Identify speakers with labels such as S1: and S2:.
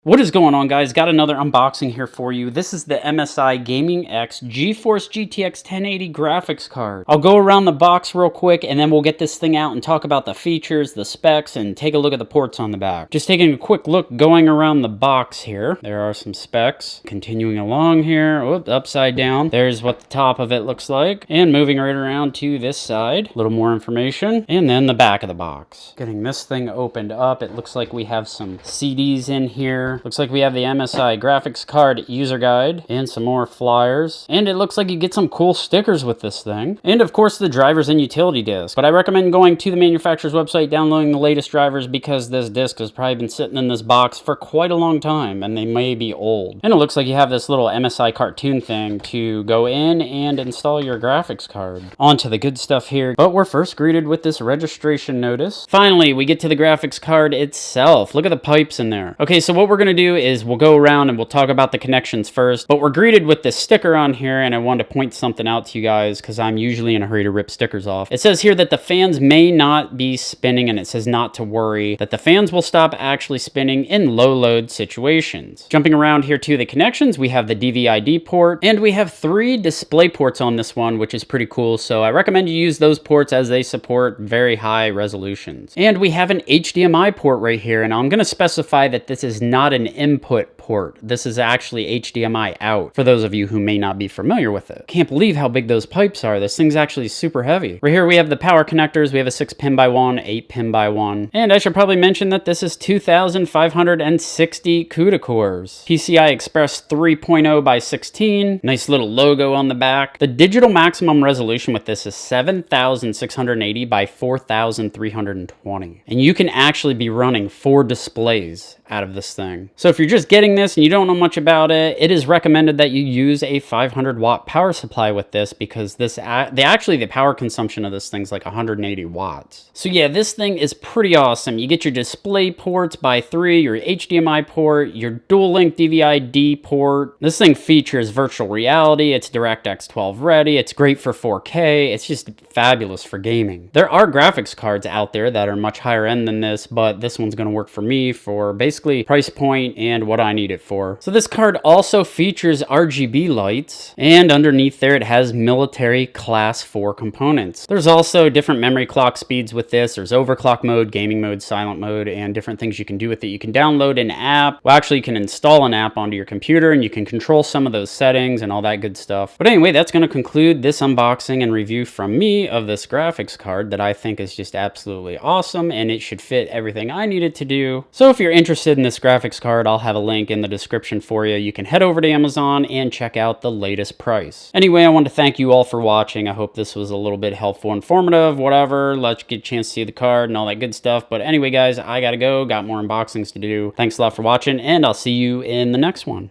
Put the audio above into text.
S1: What is going on, guys? Got another unboxing here for you. This is the MSI Gaming X GeForce GTX 1080 graphics card. I'll go around the box real quick and then we'll get this thing out and talk about the features, the specs, and take a look at the ports on the back. Just taking a quick look going around the box here. There are some specs. Continuing along here, upside down. There's what the top of it looks like. And moving right around to this side. A little more information. And then the back of the box. Getting this thing opened up, it looks like we have some CDs in here. Looks like we have the MSI graphics card user guide and some more flyers. And it looks like you get some cool stickers with this thing. And of course the drivers and utility disc. But I recommend going to the manufacturer's website, downloading the latest drivers, because this disc has probably been sitting in this box for quite a long time and they may be old. And it looks like you have this little MSI cartoon thing to go in and install your graphics card. On to the good stuff here. But we're first greeted with this registration notice. Finally, we get to the graphics card itself. Look at the pipes in there. Okay, so what we're going to do is we'll go around and we'll talk about the connections first, but we're greeted with this sticker on here, and I wanted to point something out to you guys because I'm usually in a hurry to rip stickers off. It says here that the fans may not be spinning, and it says not to worry, that the fans will stop actually spinning in low load situations. Jumping around here to the connections, we have the DVI-D port, and we have 3 display ports on this one, which is pretty cool, so I recommend you use those ports as they support very high resolutions. And we have an HDMI port right here, and I'm going to specify that this is not an input port. This is actually HDMI out, for those of you who may not be familiar with it. Can't believe how big those pipes are. This thing's actually super heavy. Right here we have the power connectors. We have a 6-pin-by-1, 8-pin-by-1. And I should probably mention that this is 2560 CUDA cores. PCI Express 3.0 by 16. Nice little logo on the back. The digital maximum resolution with this is 7680 by 4320. And you can actually be running 4 displays out of this thing. So if you're just getting this and you don't know much about it, it is recommended that you use a 500 watt power supply with this, because the power consumption of this thing's like 180 watts. So yeah, this thing is pretty awesome. You get your display ports by 3, your HDMI port, your dual link DVI-D port. This thing features virtual reality. It's DirectX 12 ready. It's great for 4K. It's just fabulous for gaming. There are graphics cards out there that are much higher end than this, but this one's going to work for me for basically price point and what I need it for. So this card also features RGB lights, and underneath there it has military class 4 components. There's also different memory clock speeds with this. There's overclock mode, gaming mode, silent mode, and different things you can do with it. You can download an app. Well, actually you can install an app onto your computer and you can control some of those settings and all that good stuff. But anyway, that's going to conclude this unboxing and review from me of this graphics card that I think is just absolutely awesome, and it should fit everything I need it to do. So if you're interested in this graphics card, I'll have a link in the description for you. You can head over to Amazon and check out the latest price. Anyway, I want to thank you all for watching. I hope this was a little bit helpful, informative, whatever. Let you get a chance to see the card and all that good stuff. But anyway, guys, I gotta go. Got more unboxings to do. Thanks a lot for watching, and I'll see you in the next one.